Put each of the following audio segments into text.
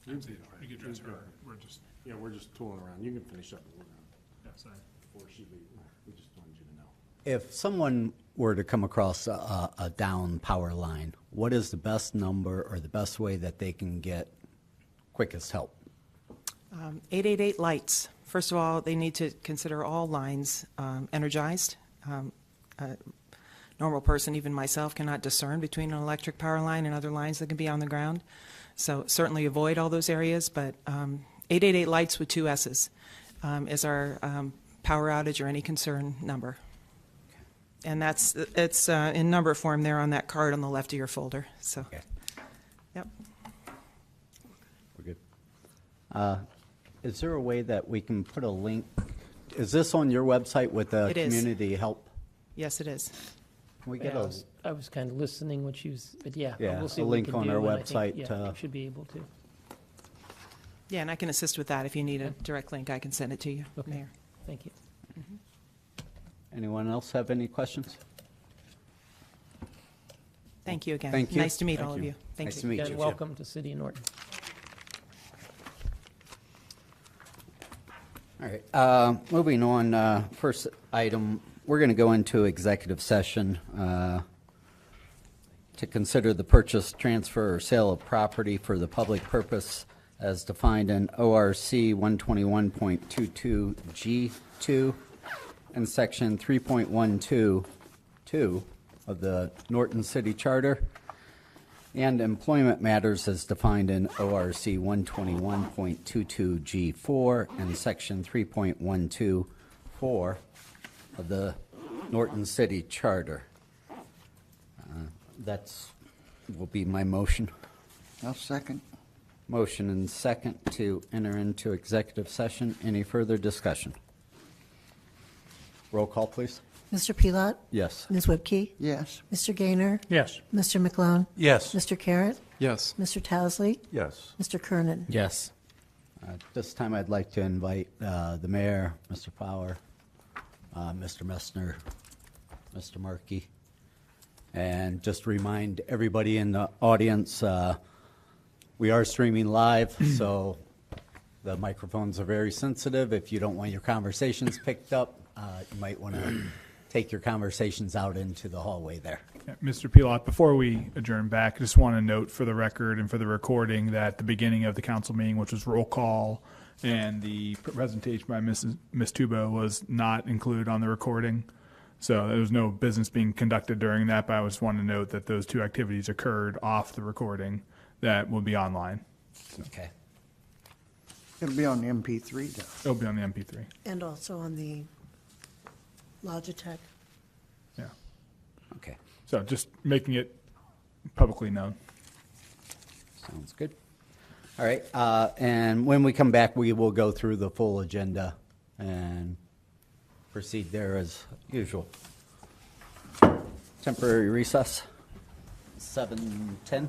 We could address her. We're just tooling around. You can finish up what we're going Yeah, sorry. before she leaves. We just wanted you to know. If someone were to come across a down power line, what is the best number or the best way that they can get quickest help? 888 lights. First of all, they need to consider all lines energized. A normal person, even myself, cannot discern between an electric power line and other lines that can be on the ground. So certainly avoid all those areas, but 888 lights with 2 S's is our power outage or any concern number. And it's in number form there on that card on the left of your folder. So, Okay. yep. We're good. Is there a way that we can put a link? Is this on your website with the It is. community help? Yes, it is. Can we Yeah, get I was kind of listening what she was, but yeah, Yeah, we'll see a what we link can on do, our and I think, website, yeah, we should be able to. Yeah, and I can assist with that. If you need a direct link, I can send it to you, Okay. Mayor. Thank you. anyone else have any questions? Thank you again. Thank you. Nice to meet Thank all of you. you. Thank Nice you. to meet Again, you. welcome to City of Norton. All right, moving on, first item, we're going to go into executive session to consider the purchase, transfer, or sale of property for the public purpose as defined in ORC 121.22G2 and Section 3.122 of the Norton City Charter, and employment matters as defined in ORC 121.22G4 and Section 3.124 of the Norton City Charter. That's will be my motion. I'll second. Motion and second to enter into executive session. Any further discussion? Roll call, please. Mr. Pelot? Yes. Ms. Whipke? Yes. Mr. Gaynor? Yes. Mr. McClone? Yes. Mr. Carrot? Yes. Mr. Towsley? Yes. Mr. Kernan? Yes. This time I'd like to invite the mayor, Mr. Power, Mr. Messner, Mr. Markey, and just remind everybody in the audience, we are streaming live, so the microphones are very sensitive. If you don't want your conversations picked up, you might want to take your conversations out into the hallway there. Yeah, Mr. Pelot, before we adjourn back, I just want to note for the record and for the recording that the beginning of the council meeting, which was roll call, and the presentation by Ms. Tubo was not included on the recording. So there was no business being conducted during that, but I just want to note that those 2 activities occurred off the recording that will be online. Okay. It'll be on the MP3 though. It'll be on the MP3. And also on the Logitech. Yeah. Okay. So just making it publicly known. Sounds good. All right, and when we come back, we will go through the full agenda and proceed there as usual. Temporary recess, 7:10.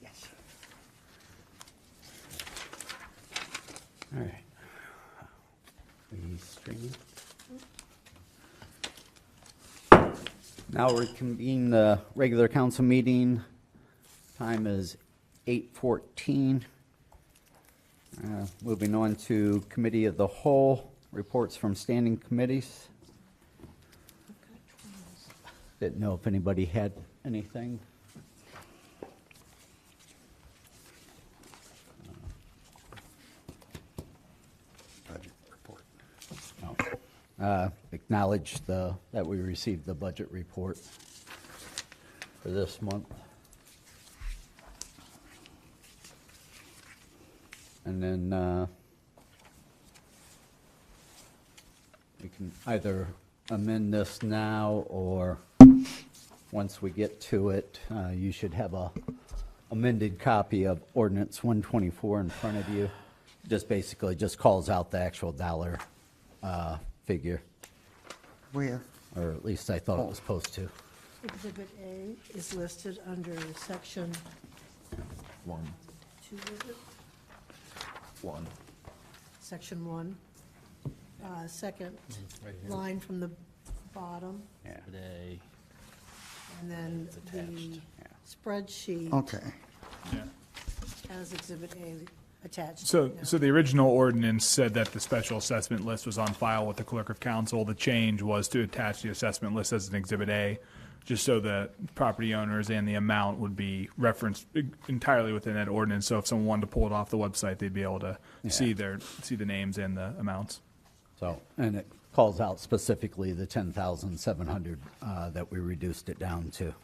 Yes. All right. We streaming? Now reconvene the regular council meeting. Time is 8:14. Moving on to committee of the whole, reports from standing committees. Didn't know if anybody had anything. Budget report. Acknowledge that we received the budget report for this month. And then we can either amend this now, or once we get to it, you should have a amended copy of ordinance 124 in front of you. Just basically just calls out the actual dollar figure, Where? or at least I thought it was supposed to. Exhibit A is listed under section 1. 2, is it? 1. Section 1. Second line from the bottom, Yeah. Today. and then the Yeah. spreadsheet Okay. Yeah. has Exhibit A attached. So, Yeah. so the original ordinance said that the special assessment list was on file with the clerk of council. The change was to attach the assessment list as an Exhibit A, just so the property owners and the amount would be referenced entirely within that ordinance. So if someone wanted to pull it off the website, they'd be able to see the names and the amounts. So, and it calls out specifically the 10,700 that we reduced it down to.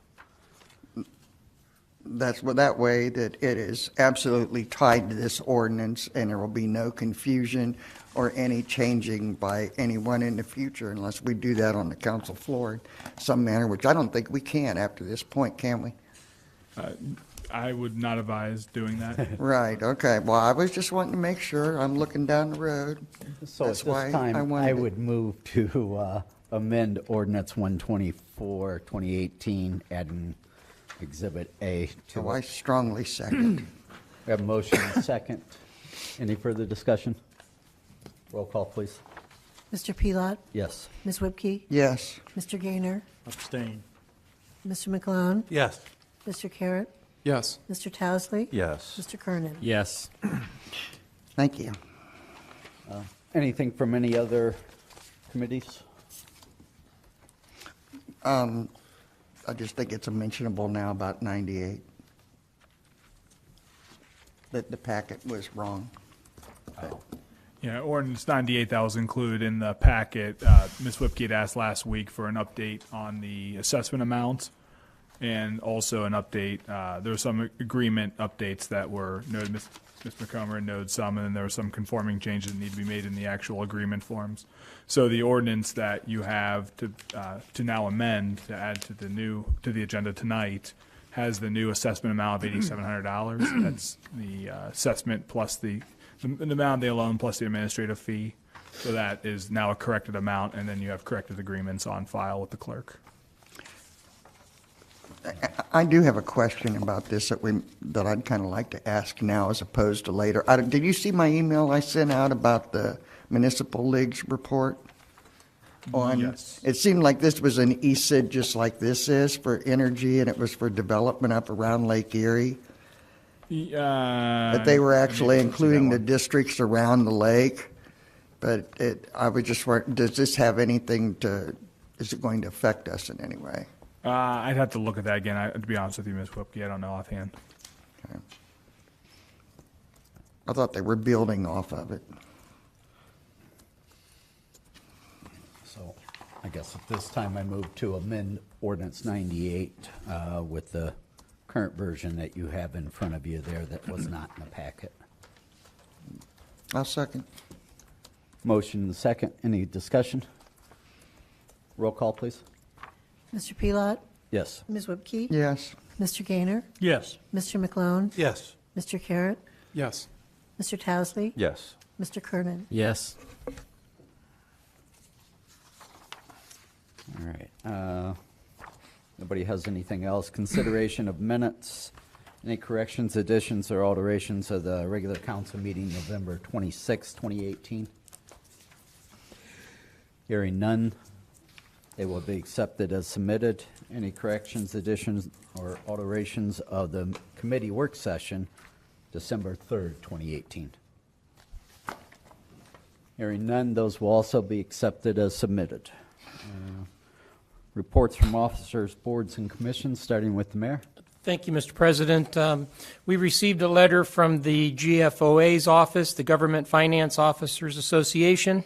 That's well, that way that it is absolutely tied to this ordinance, and there will be no confusion or any changing by anyone in the future unless we do that on the council floor in some manner, which I don't think we can after this point, can we? I would not advise doing that. Right, okay. Well, I was just wanting to make sure. I'm looking down the road. So at That's this why time, I wanted I to- would move to amend ordinance 124, 2018, adding Exhibit A to So I it. strongly second. We have a motion and a second. Any further discussion? Roll call, please. Mr. Pelot, Yes. Ms. Whipke, Yes. Mr. Gaynor, Abstain. Mr. McClone, Yes. Mr. Carrot, Yes. Mr. Towesley, Yes. Mr. Kernan. Yes. Thank you. Anything from any other committees? I just think it's a mentionable now about 98. That the packet was wrong. Yeah, ordinance 98 that was included in the packet. Ms. Whipke had asked last week for an update on the assessment amount, and also an update. There were some agreement updates that were noted. Ms. McComber noted some, and then there were some conforming changes that need to be made in the actual agreement forms. So the ordinance that you have to now amend to add to the agenda tonight has the new assessment amount of $8,700. That's the assessment plus the amount they loan plus the administrative fee. So that is now a corrected amount, and then you have corrected agreements on file with the clerk. I do have a question about this that I'd kind of like to ask now as opposed to later. Did you see my email I sent out about the Municipal League's report? Yes. It seemed like this was an ESID just like this is for energy, and it was for development up around Lake Erie. But they were actually including the districts around the lake. But I was just wondering, does this have anything is it going to affect us in any way? I'd have to look at that again. To be honest with you, Ms. Whipke, I don't know offhand. Okay. I thought they were building off of it. So I guess at this time I move to amend ordinance 98 with the current version that you have in front of you there that was not in the packet. I'll second. Motion and second. Any discussion? Roll call, please. Mr. Pelot? Yes. Ms. Whipke? Yes. Mr. Gaynor? Yes. Mr. McClone? Yes. Mr. Carrot? Yes. Mr. Towesley? Yes. Mr. Kernan? Yes. All right. Nobody has anything else. Consideration of minutes. Any corrections, additions, or alterations of the regular council meeting November 26, 2018? Hearing none, they will be accepted as submitted. Any corrections, additions, or alterations of the committee work session December 3rd, 2018? Hearing none, those will also be accepted as submitted. Reports from officers, boards, and commissions, starting with the mayor. Thank you, Mr. President. We received a letter from the GFOA's office, the Government Finance Officers Association.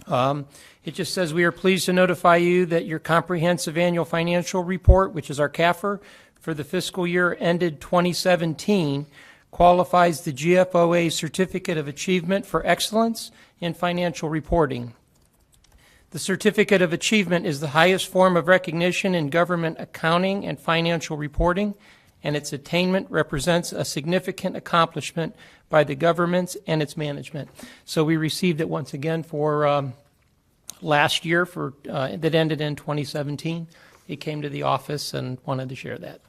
It just says, we are pleased to notify you that your comprehensive annual financial report, which is our CAFR, for the fiscal year ended 2017, qualifies the GFOA Certificate of Achievement for Excellence in Financial Reporting. The Certificate of Achievement is the highest form of recognition in government accounting and financial reporting, and its attainment represents a significant accomplishment by the government and its management. So we received it once again for last year that ended in 2017. It came to the office and wanted to share that.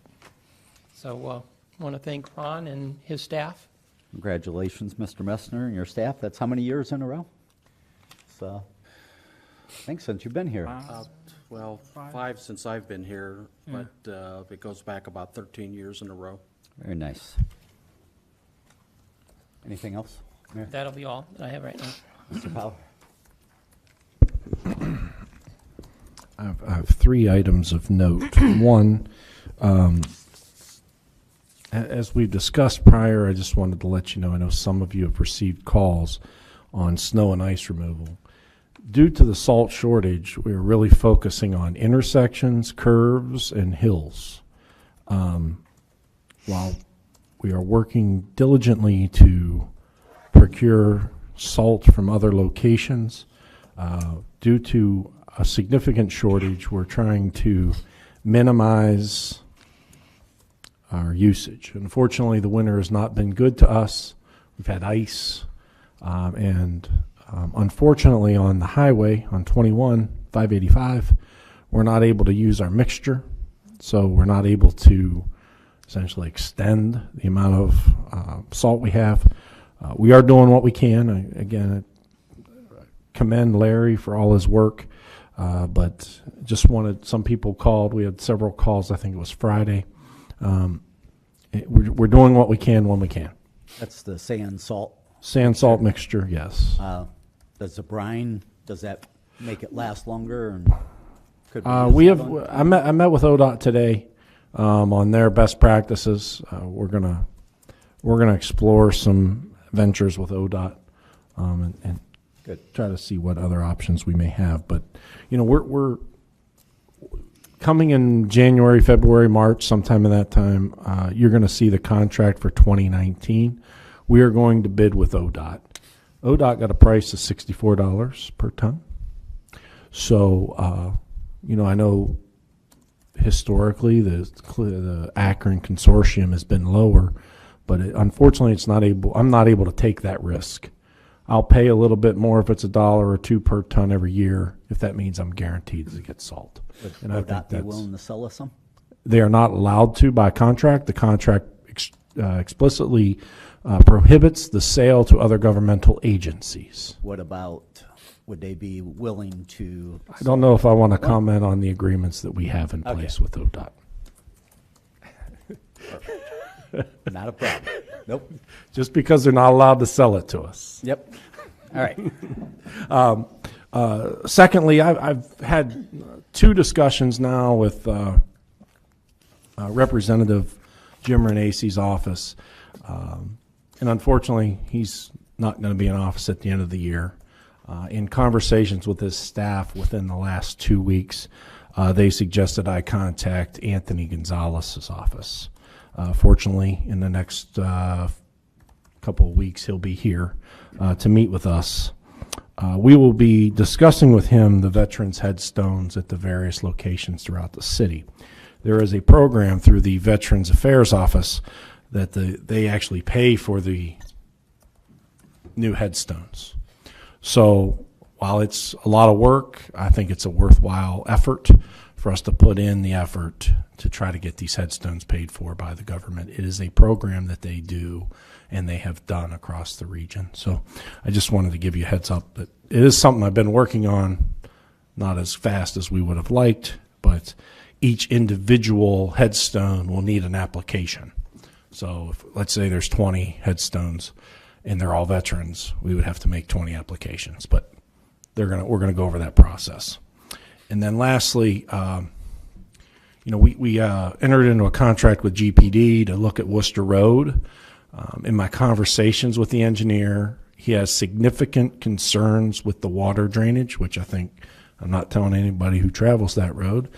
So I want to thank Ron and his staff. Congratulations, Mr. Messner and your staff. That's how many years in a row? So, I think since you've been here. Well, 5 since I've been here, but it goes back about 13 years in a row. Very nice. Anything else, Mayor? That'll be all that I have right now. Mr. Powell? I have 3 items of note. One, as we've discussed prior, I just wanted to let you know, I know some of you have received calls on snow and ice removal. Due to the salt shortage, we're really focusing on intersections, curves, and hills. While we are working diligently to procure salt from other locations, due to a significant shortage, we're trying to minimize our usage. Unfortunately, the winter has not been good to us. We've had ice, and unfortunately on the highway, on 21, 585, we're not able to use our mixture, so we're not able to essentially extend the amount of salt we have. We are doing what we can. Again, commend Larry for all his work, but just wanted, some people called. We had several calls. I think it was Friday. We're doing what we can when we can. That's the sand salt. Sand salt mixture, yes. Does the brine, does that make it last longer? And could We use have. that I met with ODOT today on their best practices. We're gonna explore some ventures with ODOT and Good. try to see what other options we may have. But we're coming in January, February, March, sometime in that time. You're going to see the contract for 2019. We are going to bid with ODOT. ODOT got a price of $64 per ton. So, I know historically the Akron consortium has been lower, but unfortunately I'm not able to take that risk. I'll pay a little bit more if it's $1 or $2 per ton every year, if that means I'm guaranteed to get salt. Would ODOT be willing to sell us some? They are not allowed to by contract. The contract explicitly prohibits the sale to other governmental agencies. What about, would they be willing to? I don't know if I want to comment on the agreements that we have in place with ODOT. Not a problem. Nope. Just because they're not allowed to sell it to us. Yep. All right. Secondly, I've had 2 discussions now with Representative Jim Renace's office. And unfortunately, he's not going to be in office at the end of the year. In conversations with his staff within the last 2 weeks, they suggested I contact Anthony Gonzalez's office. Fortunately, in the next couple of weeks, he'll be here to meet with us. We will be discussing with him the veterans' headstones at the various locations throughout the city. There is a program through the Veterans Affairs Office that they actually pay for the new headstones. So while it's a lot of work, I think it's a worthwhile effort for us to put in the effort to try to get these headstones paid for by the government. It is a program that they do and they have done across the region. So I just wanted to give you a heads up that it is something I've been working on, not as fast as we would have liked, but each individual headstone will need an application. So if, let's say there's 20 headstones and they're all veterans, we would have to make 20 applications, but we're going to go over that process. And then lastly, we entered into a contract with GPD to look at Worcester Road. In my conversations with the engineer, he has significant concerns with the water drainage, which I think I'm not telling anybody who travels that road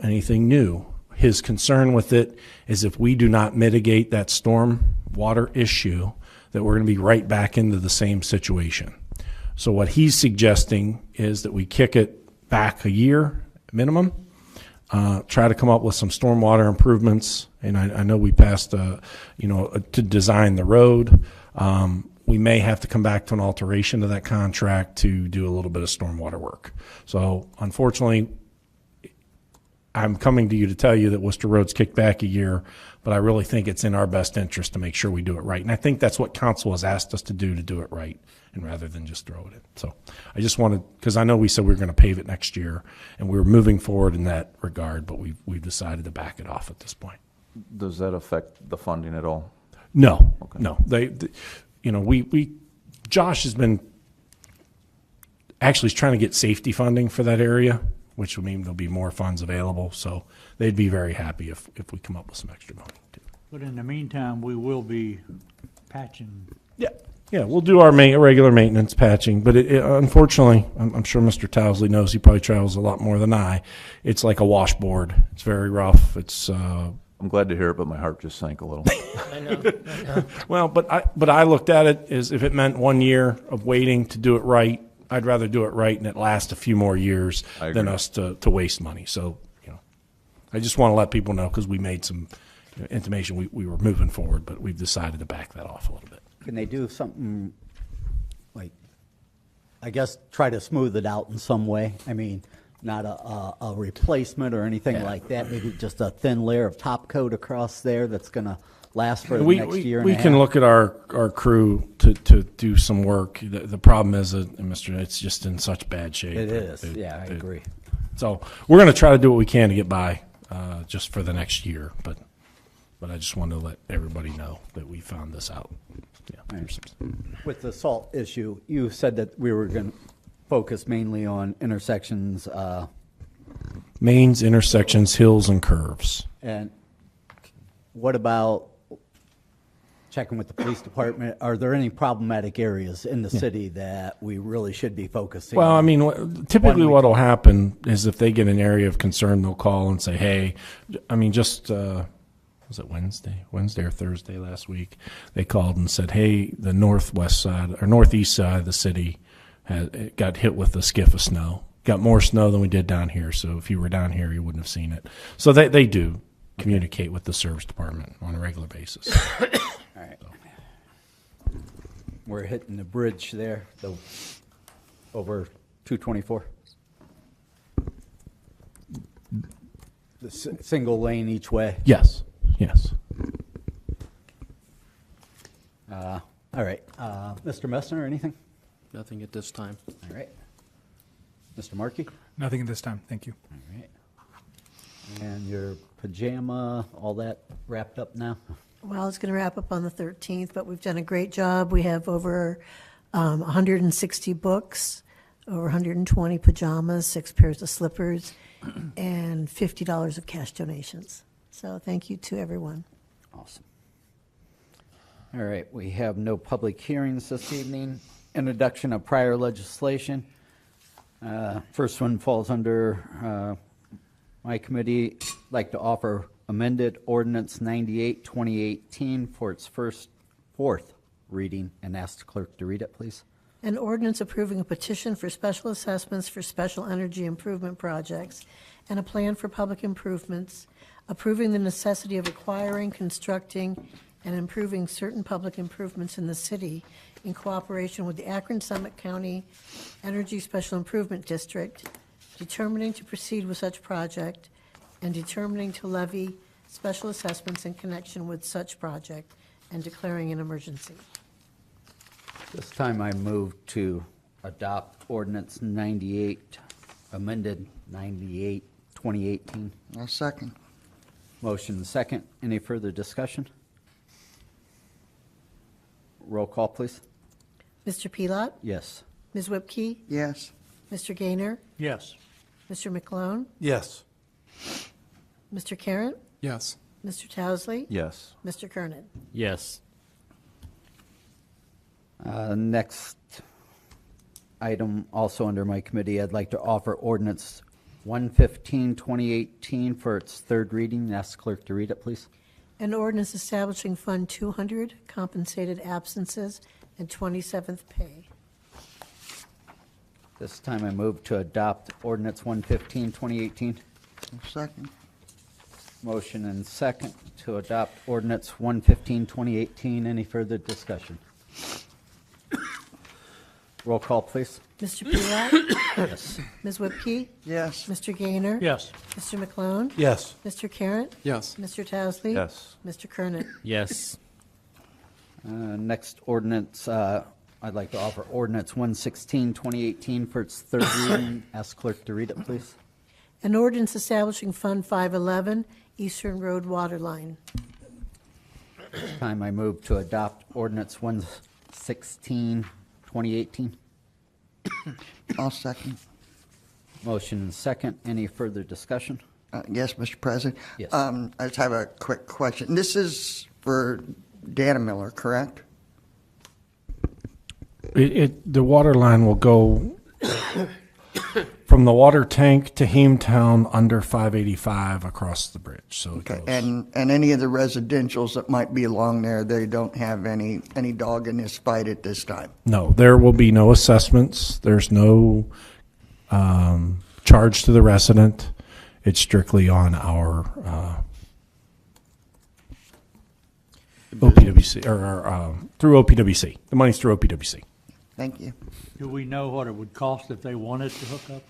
anything new. His concern with it is if we do not mitigate that storm water issue, that we're going to be right back into the same situation. So what he's suggesting is that we kick it back a year minimum, try to come up with some stormwater improvements. And I know we passed, to design the road. We may have to come back to an alteration of that contract to do a little bit of stormwater work. So unfortunately, I'm coming to you to tell you that Worcester Road's kicked back a year, but I really think it's in our best interest to make sure we do it right. And I think that's what council has asked us to do it right, and rather than just throw it in. So I just wanted, because I know we said we were going to pave it next year, and we were moving forward in that regard, but we've decided to back it off at this point. Does that affect the funding at all? No, Okay. no. Josh has been actually trying to get safety funding for that area, which will mean there'll be more funds available. So they'd be very happy if we come up with some extra money too. But in the meantime, we will be patching. Yeah, we'll do our regular maintenance patching, but unfortunately, I'm sure Mr. Towsley knows, he probably travels a lot more than I. It's like a washboard. It's very rough. It's I'm glad to hear it, but my heart just sank a little. I know. well, but I looked at it as if it meant 1 year of waiting to do it right. I'd rather do it right and it lasts a few more years than us to waste money. So, I just want to let people know, because we made some intimation we were moving forward, but we've decided to back that off a little bit. Can they do something like, I guess, try to smooth it out in some way? I mean, not a replacement or anything like that. Maybe just a thin layer of top coat across there that's going to last for the next year and a half. We can look at our crew to do some work. The problem is, it's just in such bad shape. It is. I agree. So we're going to try to do what we can to get by just for the next year. But I just wanted to let everybody know that we found this out. Yeah. With the salt issue, you said that we were going to focus mainly on intersections. Mains, intersections, hills, and curves. And what about checking with the police department? Are there any problematic areas in the city that we really should be focusing on? Well, I mean, typically what will happen is if they get an area of concern, they'll call and say, hey, I mean, just, was it Wednesday or Thursday last week? They called and said, hey, the northwest side or northeast side of the city got hit with a skiff of snow. Got more snow than we did down here. So if you were down here, you wouldn't have seen it. So they do communicate with the service department on a regular basis. All right. We're hitting the bridge there, over 224. The single lane each way. Yes. All right. Mr. Messner, anything? Nothing at this time. All right. Mr. Markey? Nothing at this time. Thank you. All right. And your pajama, all that wrapped up now? Well, it's going to wrap up on the 13th, but we've done a great job. We have over 160 books, over 120 pajamas, 6 pairs of slippers, and $50 of cash donations. So thank you to everyone. Awesome. All right, we have no public hearings this evening. Introduction of prior legislation. First one falls under my committee. I'd like to offer amended ordinance 98, 2018 for its fourth reading, and ask the clerk to read it, please. An ordinance approving a petition for special assessments for special energy improvement projects and a plan for public improvements, approving the necessity of acquiring, constructing, and improving certain public improvements in the city in cooperation with the Akron Summit County Energy Special Improvement District, determining to proceed with such project, and determining to levy special assessments in connection with such project, and declaring an emergency. This time I move to adopt ordinance 98, amended 98, 2018. I'll second. Motion and second. Any further discussion? Roll call, please. Mr. Pelot? Yes. Ms. Whipke? Yes. Mr. Gaynor? Yes. Mr. McClone? Yes. Mr. Carratt? Yes. Mr. Towesley? Yes. Mr. Kernan? Yes. Next item, also under my committee, I'd like to offer ordinance 115, 2018 for its third reading. Ask the clerk to read it, please. An ordinance establishing Fund 200, compensated absences, and 27th pay. This time I move to adopt ordinance 115, 2018. I'll second. Motion and second to adopt ordinance 115, 2018. Any further discussion? Roll call, please. Mr. Pelot? Yes. Ms. Whipke? Yes. Mr. Gaynor? Yes. Mr. McClone? Yes. Mr. Carratt? Yes. Mr. Towesley? Yes. Mr. Kernan? Yes. Next ordinance, I'd like to offer ordinance 116, 2018 for its third reading. Ask clerk to read it, please. An ordinance establishing Fund 511, Eastern Road Waterline. This time I move to adopt ordinance 116, 2018. I'll second. Motion and second. Any further discussion? Yes, Mr. President. Yes. I just have a quick question. This is for Dannemiller, correct? The water line will go from the water tank to Hametown under 585 across the bridge. So it Okay. goes. And any of the residentials that might be along there, they don't have any dog in this fight at this time? No, there will be no assessments. There's no charge to the resident. It's strictly on our OPWC or through OPWC. The money's through OPWC. Thank you. Do we know what it would cost if they wanted to hook up?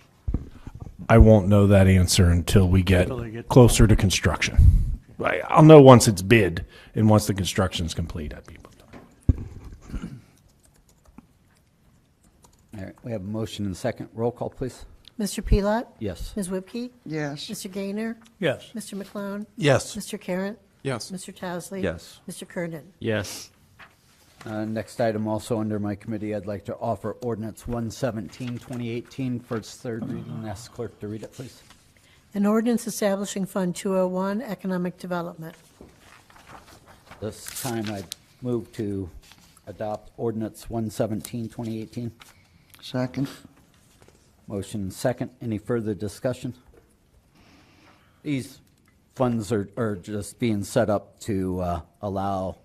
I won't know that answer until we get Until they get- closer to construction. I'll know once it's bid and once the construction's complete. I'd be able to. All right, we have a motion and second. Roll call, please. Mr. Pelot? Yes. Ms. Whipke? Yes. Mr. Gaynor? Yes. Mr. McClone? Yes. Mr. Carratt? Yes. Mr. Towesley? Yes. Mr. Kernan? Yes. Next item, also under my committee, I'd like to offer ordinance 117, 2018 for its third reading. Ask clerk to read it, please. An ordinance establishing Fund 201, Economic Development. This time I move to adopt ordinance 117, 2018. Second. Motion and second. Any further discussion? These funds are just being set up to allow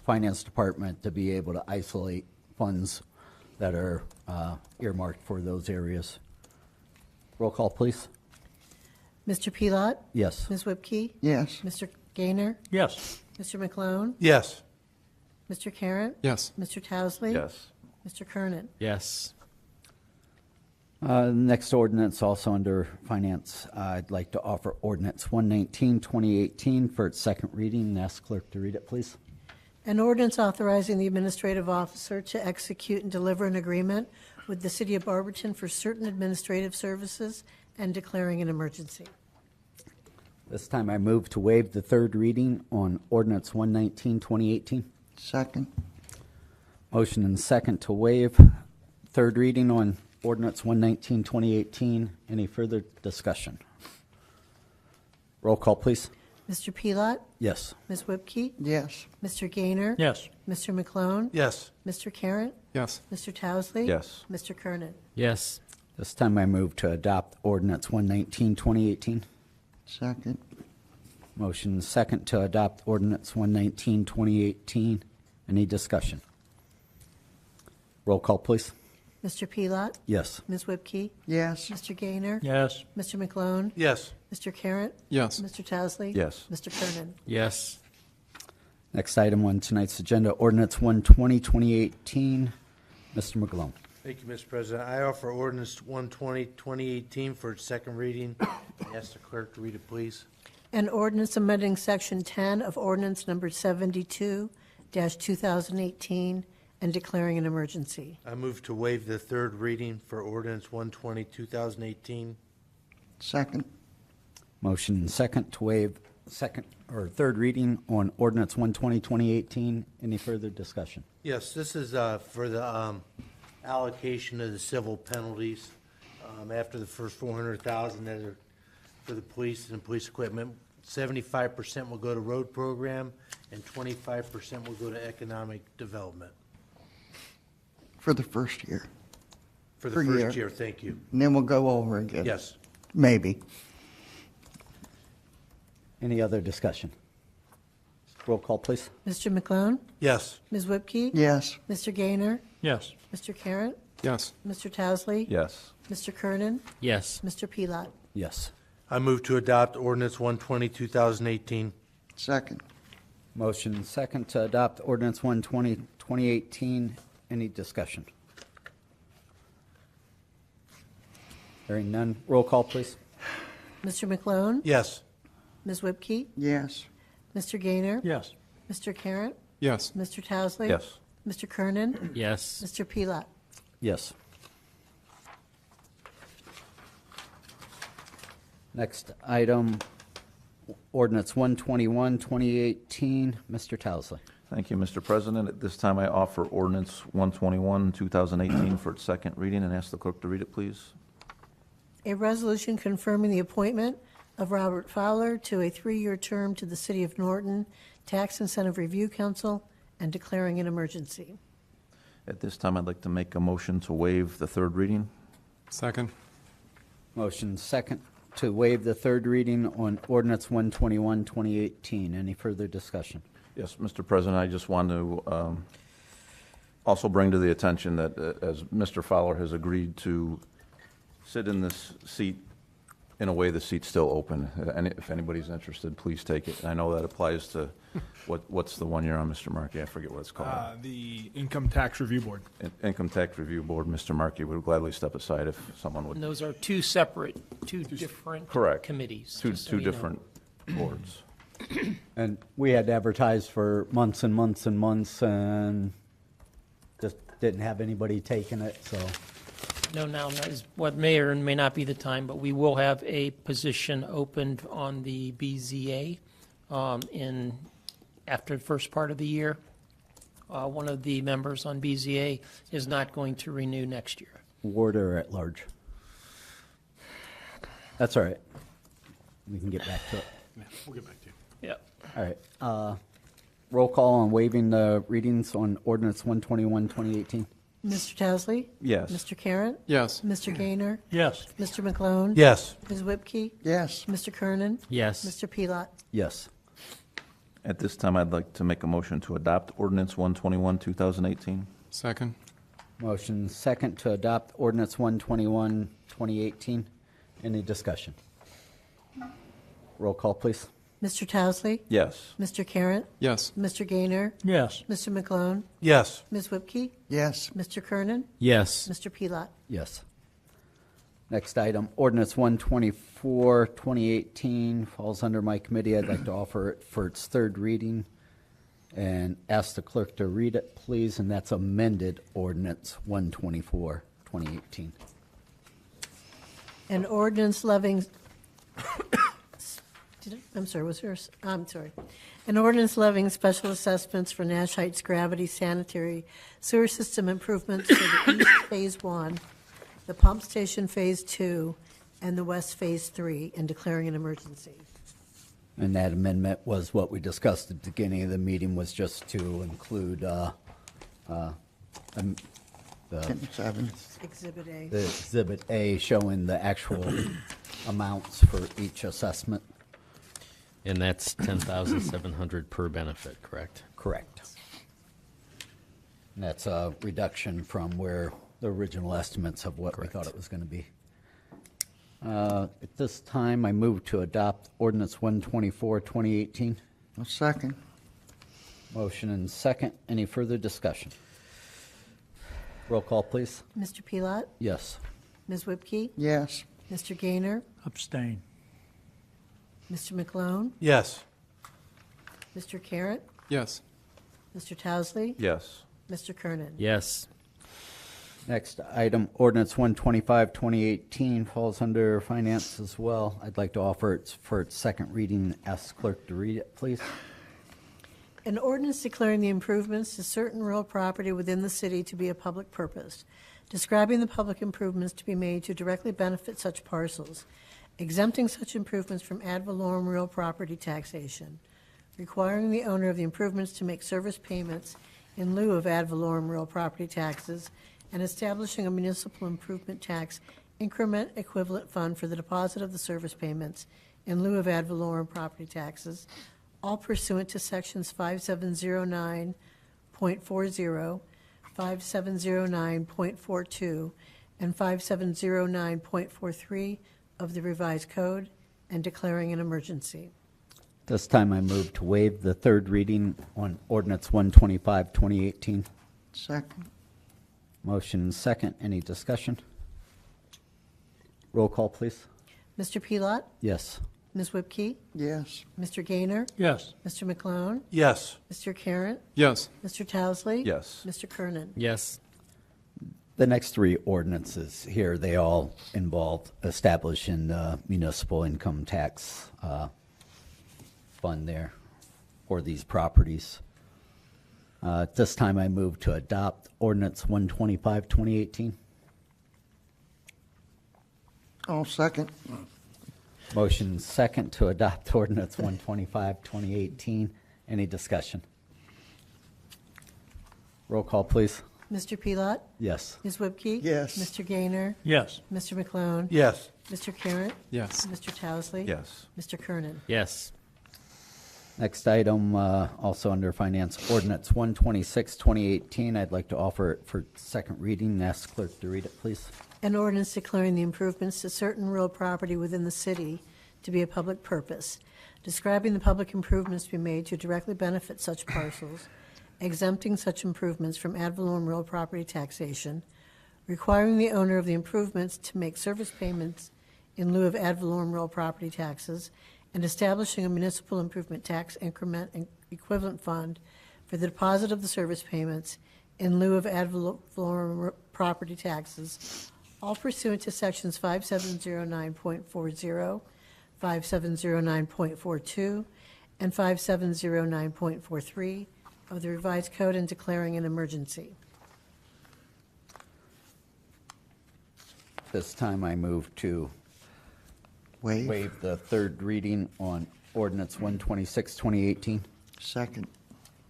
Finance Department to be able to isolate funds that are earmarked for those areas. Roll call, please. Mr. Pelot? Yes. Ms. Whipke? Yes. Mr. Gaynor? Yes. Mr. McClone? Yes. Mr. Carratt? Yes. Mr. Towesley? Yes. Mr. Kernan? Yes. Next ordinance, also under Finance, I'd like to offer ordinance 119, 2018 for its second reading. And ask clerk to read it, please. An ordinance authorizing the administrative officer to execute and deliver an agreement with the City of Barberton for certain administrative services and declaring an emergency. This time I move to waive the third reading on ordinance 119, 2018. Second. Motion and second to waive third reading on ordinance 119, 2018. Any further discussion? Roll call, please. Mr. Pelot? Yes. Ms. Whipke? Yes. Mr. Gaynor? Yes. Mr. McClone? Yes. Mr. Carratt? Yes. Mr. Towesley? Yes. Mr. Kernan? Yes. This time I move to adopt ordinance 119, 2018. Second. Motion second to adopt ordinance 119, 2018. Any discussion? Roll call, please. Mr. Pelot? Yes. Ms. Whipke? Yes. Mr. Gaynor? Yes. Mr. McClone? Yes. Mr. Carratt? Yes. Mr. Towesley? Yes. Mr. Kernan? Yes. Next item on tonight's agenda, ordinance 120, 2018. Mr. McGlone. Thank you, Mr. President. I offer ordinance 120, 2018 for its second reading. I ask the clerk to read it, please. An ordinance amending Section 10 of Ordinance Number 72-2018 and declaring an emergency. I move to waive the third reading for ordinance 120, 2018. Second. Motion second to waive second or third reading on ordinance 120, 2018. Any further discussion? Yes, this is for the allocation of the civil penalties after the first 400,000 that are for the police and police equipment. 75% will go to road program and 25% will go to economic development. For the first year. For the Per first year. year, thank you. And then we'll go over again. Yes. Maybe. Any other discussion? Roll call, please. Mr. McClone? Yes. Ms. Whipke? Yes. Mr. Gaynor? Yes. Mr. Carratt? Yes. Mr. Towesley? Yes. Mr. Kernan? Yes. Mr. Pelot? Yes. I move to adopt ordinance 120, 2018. Second. Motion second to adopt ordinance 120, 2018. Any discussion? Hearing none. Roll call, please. Mr. McClone? Yes. Ms. Whipke? Yes. Mr. Gaynor? Yes. Mr. Carratt? Yes. Mr. Towesley? Yes. Mr. Kernan? Yes. Mr. Pelot? Yes. Next item, ordinance 121, 2018. Mr. Towesley. Thank you, Mr. President. At this time, I offer ordinance 121, 2018 for its second reading and ask the clerk to read it, please. A resolution confirming the appointment of Robert Fowler to a 3-year term to the City of Norton Tax Incentive Review Council and declaring an emergency. At this time, I'd like to make a motion to waive the third reading. Second. Motion second to waive the third reading on ordinance 121, 2018. Any further discussion? Yes, Mr. President, I just want to also bring to the attention that as Mr. Fowler has agreed to sit in this seat in a way the seat's still open, and if anybody's interested, please take it. And I know that applies to, what's the one you're on, Mr. Markey? I forget what it's called. The Income Tax Review Board. Income Tax Review Board, Mr. Markey would gladly step aside if someone would. And those are two separate, two different Correct. committees. Two just so you know. different boards. And we had advertised for months and months and months and just didn't have anybody taking it, so. No, now is what may or may not be the time, but we will have a position opened on the BZA after the first part of the year. One of the members on BZA is not going to renew next year. Ward or at large? That's all right. We can get back to it. Yeah, we'll get back to you. Yep. All right. Roll call on waiving the readings on ordinance 121, 2018. Mr. Towesley? Yes. Mr. Carratt? Yes. Mr. Gaynor? Yes. Mr. McClone? Yes. Ms. Whipke? Yes. Mr. Kernan? Yes. Mr. Pelot? Yes. At this time, I'd like to make a motion to adopt ordinance 121, 2018. Second. Motion second to adopt ordinance 121, 2018. Any discussion? Roll call, please. Mr. Towesley? Yes. Mr. Carratt? Yes. Mr. Gaynor? Yes. Mr. McClone? Yes. Ms. Whipke? Yes. Mr. Kernan? Yes. Mr. Pelot? Yes. Next item, ordinance 124, 2018, falls under my committee. I'd like to offer it for its third reading and ask the clerk to read it, please, and that's amended ordinance 124, 2018. An ordinance levying, I'm sorry, was there, I'm sorry. An ordinance levying special assessments for Nash Heights Gravity Sanitary Sewer System improvements for the East Phase 1, the Pump Station Phase 2, and the West Phase 3, and declaring an emergency. And that amendment was what we discussed at the beginning of the meeting, was just to include the 7. Exhibit A. the Exhibit A showing the actual amounts for each assessment. And that's 10,700 per benefit, correct? Correct. And that's a reduction from where the original estimates of what we thought it was going to be. At this time, I move to adopt ordinance 124, 2018. A second. Motion and second. Any further discussion? Roll call, please. Mr. Pelot? Yes. Ms. Whipke? Yes. Mr. Gaynor? Abstain. Mr. McClone? Yes. Mr. Carratt? Yes. Mr. Towesley? Yes. Mr. Kernan? Yes. Next item, ordinance 125, 2018 falls under finance as well. I'd like to offer it for its second reading. Ask clerk to read it, please. An ordinance declaring the improvements to certain real property within the city to be a public purpose, describing the public improvements to be made to directly benefit such parcels, exempting such improvements from ad valorem real property taxation, requiring the owner of the improvements to make service payments in lieu of ad valorem real property taxes, and establishing a municipal improvement tax increment equivalent fund for the deposit of the service payments in lieu of ad valorem property taxes, all pursuant to sections 5709.40, 5709.42, and 5709.43 of the revised code, and declaring an emergency. This time I move to waive the third reading on ordinance 125, 2018. Second. Motion second. Any discussion? Roll call, please. Mr. Pelot? Yes. Ms. Whipke? Yes. Mr. Gaynor? Yes. Mr. McClone? Yes. Mr. Carratt? Yes. Mr. Towesley? Yes. Mr. Kernan? Yes. The next three ordinances here, they all involve establishing the municipal income tax fund there for these properties. At this time, I move to adopt ordinance 125, 2018. I'll second. Motion second to adopt ordinance 125, 2018. Any discussion? Roll call, please. Mr. Pelot? Yes. Ms. Whipke? Yes. Mr. Gaynor? Yes. Mr. McClone? Yes. Mr. Carratt? Yes. Mr. Towesley? Yes. Mr. Kernan? Yes. Next item, also under finance, ordinance 126, 2018. I'd like to offer it for second reading. Ask clerk to read it, please. An ordinance declaring the improvements to certain real property within the city to be a public purpose, describing the public improvements to be made to directly benefit such parcels, exempting such improvements from ad valorem real property taxation, requiring the owner of the improvements to make service payments in lieu of ad valorem real property taxes, and establishing a municipal improvement tax increment and equivalent fund for the deposit of the service payments in lieu of ad valorem property taxes, all pursuant to sections 5709.40, 5709.42, and 5709.43 of the revised code, and declaring an emergency. This time I move to Waive. waive the third reading on ordinance 126, 2018. Second.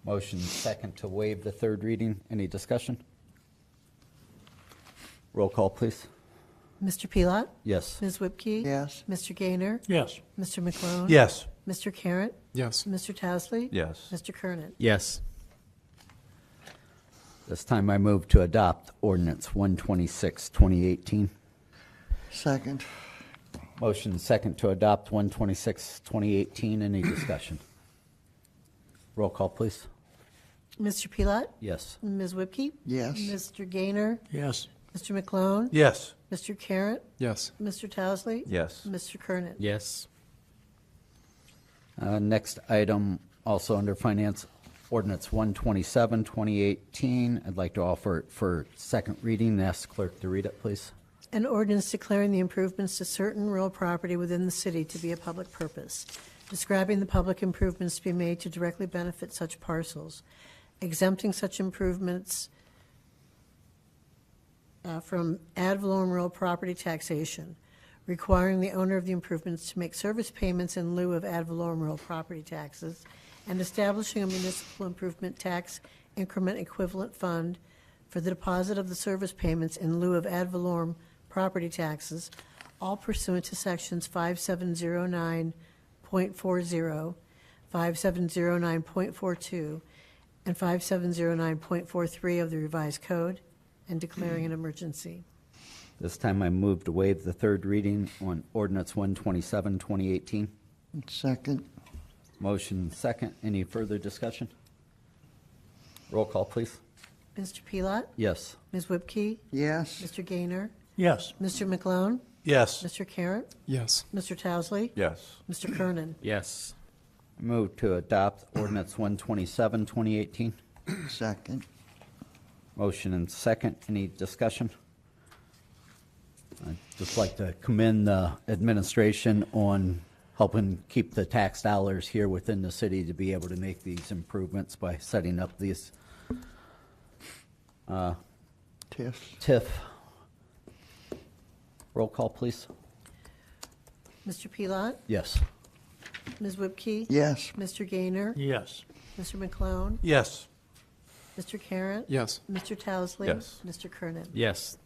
Motion second to waive the third reading. Any discussion? Roll call, please. Mr. Pelot? Yes. Ms. Whipke? Yes. Mr. Gaynor? Yes. Mr. McClone? Yes. Mr. Carratt? Yes. Mr. Towesley? Yes. Mr. Kernan? Yes. This time I move to adopt ordinance 126, 2018. Second. Motion second to adopt 126, 2018. Any discussion? Roll call, please. Mr. Pelot? Yes. Ms. Whipke? Yes. Mr. Gaynor? Yes. Mr. McClone? Yes. Mr. Carratt? Yes. Mr. Towesley? Yes. Mr. Kernan? Yes. Next item, also under finance, ordinance 127, 2018. I'd like to offer it for second reading. Ask clerk to read it, please. An ordinance declaring the improvements to certain real property within the city to be a public purpose, describing the public improvements to be made to directly benefit such parcels, exempting such improvements from ad valorem real property taxation, requiring the owner of the improvements to make service payments in lieu of ad valorem real property taxes, and establishing a municipal improvement tax increment equivalent fund for the deposit of the service payments in lieu of ad valorem property taxes, all pursuant to sections 5709.40, 5709.40, 5709.42, and 5709.43 of the revised code, and declaring an emergency. This time I move to waive the third reading on ordinance 127, 2018. Second. Motion second. Any further discussion? Roll call, please. Mr. Pelot? Yes. Ms. Whipke? Yes. Mr. Gaynor? Yes. Mr. McClone? Yes. Mr. Carratt? Yes. Mr. Towesley? Yes. Mr. Kernan? Yes. Move to adopt ordinance 127, 2018. Second. Motion and second. Any discussion? I'd just like to commend the administration on helping keep the tax dollars here within the city to be able to make these improvements by setting up these TIF. TIF. Roll call, please. Mr. Pelot? Yes. Ms. Whipke? Yes. Mr. Gaynor? Yes. Mr. McClone? Yes. Mr. Carratt? Yes. Mr. Towesley? Yes. Mr. Kernan? Yes.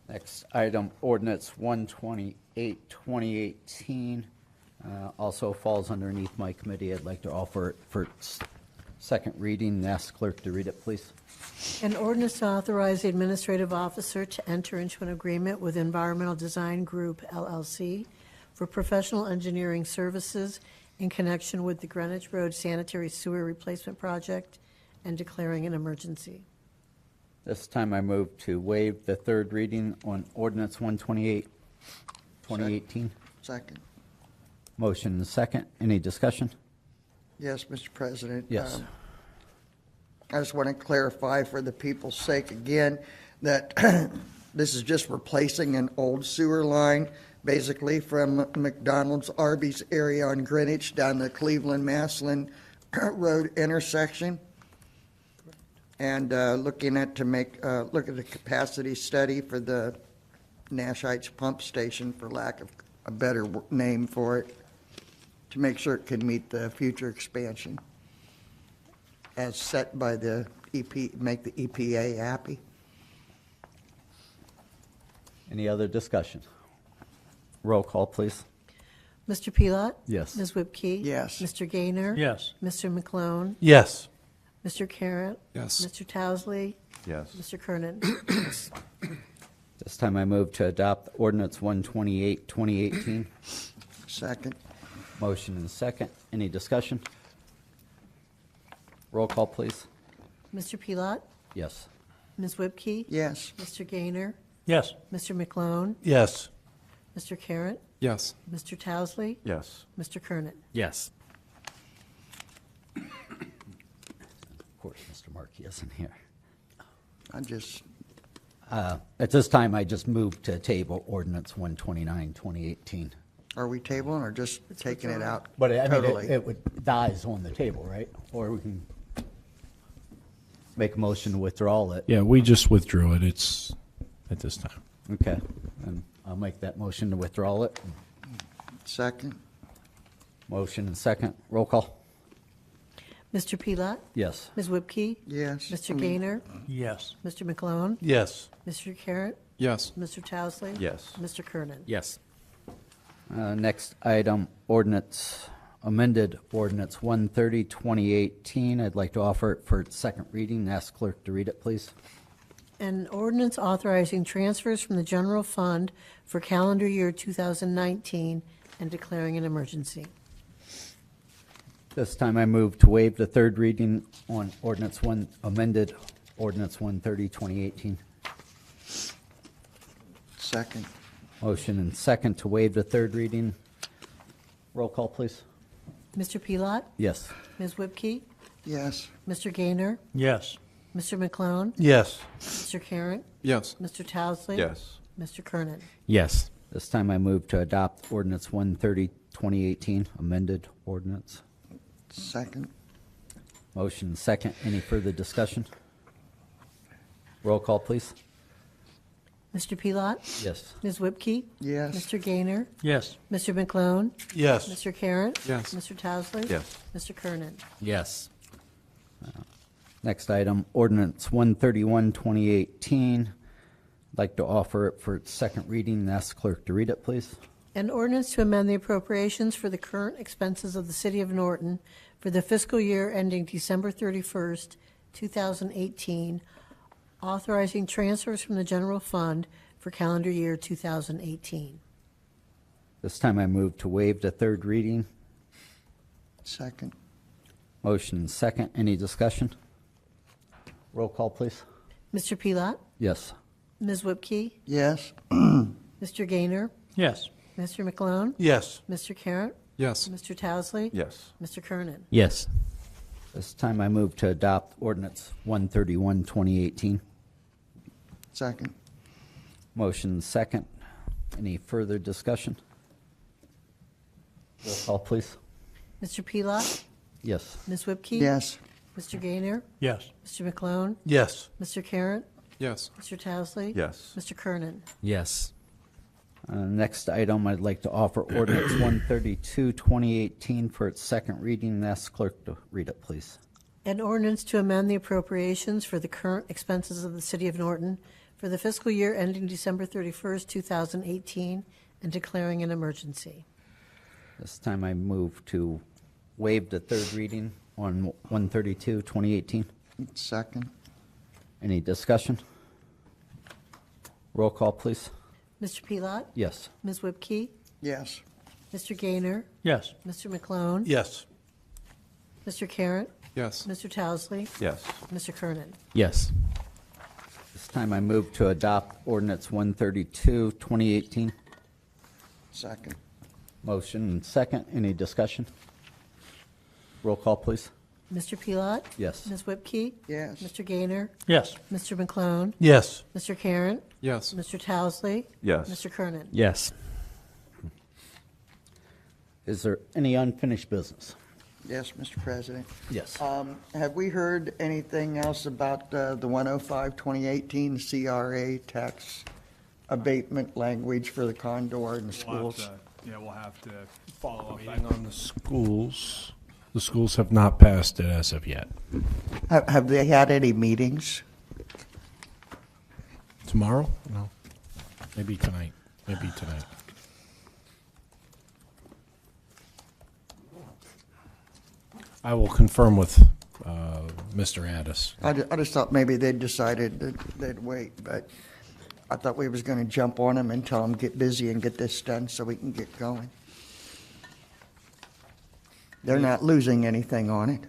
Next item, ordinance 128, 2018, also falls underneath my committee. I'd like to offer it for its second reading and ask clerk to read it, please. An ordinance to authorize the administrative officer to enter into an agreement with Environmental Design Group, LLC, for professional engineering services in connection with the Greenwich Road Sanitary Sewer Replacement Project and declaring an emergency. This time I move to waive the third reading on ordinance 128, 2018. Second. Motion and second. Any discussion? Yes, Mr. President. Yes. I just want to clarify for the people's sake again that this is just replacing an old sewer line, basically from McDonald's Arby's area on Greenwich down the Cleveland-Maslin Road intersection. And looking at look at the capacity study for the Nash Heights pump station, for lack of a better name for it, to make sure it can meet the future expansion as set by the make the EPA happy. Any other discussion? Roll call, please. Mr. Pelot? Yes. Ms. Whipke? Yes. Mr. Gaynor? Yes. Mr. McClone? Yes. Mr. Carratt? Yes. Mr. Towesley? Yes. Mr. Kernan? This time I move to adopt ordinance 128, 2018. Second. Motion and second. Any discussion? Roll call, please. Mr. Pelot? Yes. Ms. Whipke? Yes. Mr. Gaynor? Yes. Mr. McClone? Yes. Mr. Carratt? Yes. Mr. Towesley? Yes. Mr. Kernan? Yes. Of course, Mr. Markey isn't here. I just, At this time, I just moved to table ordinance 129, 2018. are we tabling or just taking it out But I mean, totally? it dies on the table, right? Or we can make a motion to withdraw it. Yeah, we just withdrew it. It's at this time. Okay, and I'll make that motion to withdraw it. Second. Motion and second. Roll call. Mr. Pelot? Yes. Ms. Whipke? Yes. Mr. Gaynor? Yes. Mr. McClone? Yes. Mr. Carratt? Yes. Mr. Towesley? Yes. Mr. Kernan? Yes. Next item, ordinance, amended ordinance 130, 2018. I'd like to offer it for its second reading. Ask clerk to read it, please. An ordinance authorizing transfers from the general fund for calendar year 2019 and declaring an emergency. This time I move to waive the third reading on ordinance one, amended ordinance 130, 2018. Second. Motion and second to waive the third reading. Roll call, please. Mr. Pelot? Yes. Ms. Whipke? Yes. Mr. Gaynor? Yes. Mr. McClone? Yes. Mr. Carratt? Yes. Mr. Towesley? Yes. Mr. Kernan? Yes. This time I move to adopt ordinance 130, 2018, amended ordinance. Second. Motion second. Any further discussion? Roll call, please. Mr. Pelot? Yes. Ms. Whipke? Yes. Mr. Gaynor? Yes. Mr. McClone? Yes. Mr. Carratt? Yes. Mr. Towesley? Yes. Mr. Kernan? Yes. Next item, ordinance 131, 2018. Like to offer it for its second reading and ask clerk to read it, please. An ordinance to amend the appropriations for the current expenses of the City of Norton for the fiscal year ending December 31st, 2018, authorizing transfers from the general fund for calendar year 2018. This time I move to waive the third reading. Second. Motion and second. Any discussion? Roll call, please. Mr. Pelot? Yes. Ms. Whipke? Yes. Mr. Gaynor? Yes. Mr. McClone? Yes. Mr. Carratt? Yes. Mr. Towesley? Yes. Mr. Kernan? Yes. This time I move to adopt ordinance 131, 2018. Second. Motion second. Any further discussion? Roll call, please. Mr. Pelot? Yes. Ms. Whipke? Yes. Mr. Gaynor? Yes. Mr. McClone? Yes. Mr. Carratt? Yes. Mr. Towesley? Yes. Mr. Kernan? Yes. Next item, I'd like to offer ordinance 132, 2018 for its second reading and ask clerk to read it, please. An ordinance to amend the appropriations for the current expenses of the City of Norton for the fiscal year ending December 31st, 2018, and declaring an emergency. This time I move to waive the third reading on 132, 2018. Second. Any discussion? Roll call, please. Mr. Pelot? Yes. Ms. Whipke? Yes. Mr. Gaynor? Yes. Mr. McClone? Yes. Mr. Carratt? Yes. Mr. Towesley? Yes. Mr. Kernan? Yes. This time I move to adopt ordinance 132, 2018. Second. Motion and second. Any discussion? Roll call, please. Mr. Pelot? Yes. Ms. Whipke? Yes. Mr. Gaynor? Yes. Mr. McClone? Yes. Mr. Carratt? Yes. Mr. Towesley? Yes. Mr. Kernan? Yes. Is there any unfinished business? Yes, Mr. President. Yes. Have we heard anything else about the 105, 2018 CRA tax abatement language for the Condor and the schools? We'll have to follow up. On the schools, the schools have not passed it as of yet. Have they had any meetings? Tomorrow? No. Maybe tonight. Maybe tonight. I will confirm with Mr. Addis. I just thought maybe they'd decided that they'd wait, but I thought we was going to jump on them and tell them get busy and get this done so we can get going. They're not losing anything on it.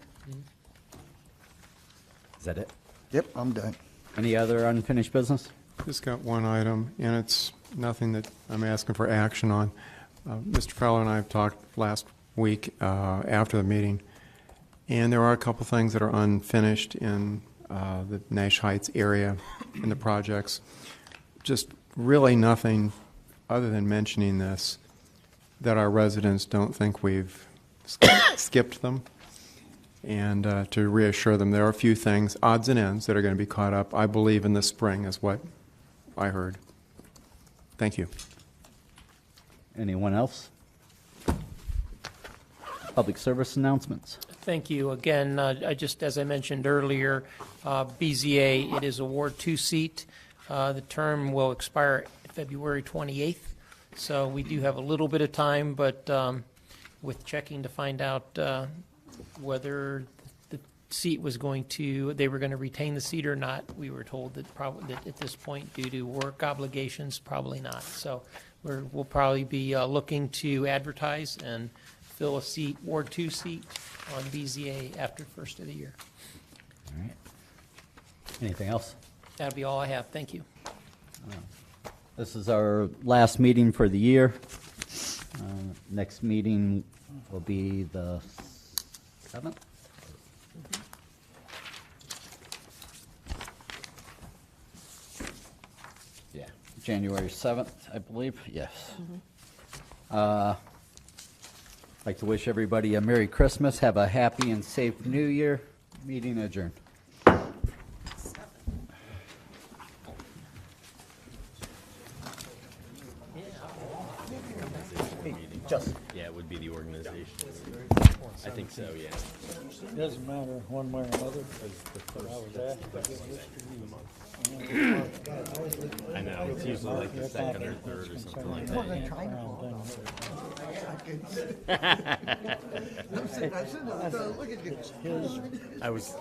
Is that it? Yep, I'm done. Any other unfinished business? Just got one item, and it's nothing that I'm asking for action on. Mr. Fowler and I have talked last week after the meeting, and there are a couple things that are unfinished in the Nash Heights area in the projects. Just really nothing other than mentioning this, that our residents don't think we've skipped them, and to reassure them there are a few things, odds and ends, that are going to be caught up, I believe, in the spring, is what I heard. Thank you. Anyone else? Public service announcements. Thank you. Again, as I mentioned earlier, BZA, it is a Ward 2 seat. The term will expire February 28th, so we do have a little bit of time, but with checking to find out whether the seat was they were going to retain the seat or not, we were told that probably that at this point, due to work obligations, probably not. So we'll probably be looking to advertise and fill a seat, Ward 2 seat on BZA after first of the year. All right. Anything else? That'll be all I have. Thank you. This is our last meeting for the year. Next meeting will be the 7th. Yeah, January 7th, I believe. Yes. I'd like to wish everybody a Merry Christmas. Have a happy and safe New Year. Meeting adjourned. Yeah, it would be the organization. I think so, yeah. Doesn't matter one way or another, because I was asked to give this to you. I know, it's usually like the second or third or something like that. I was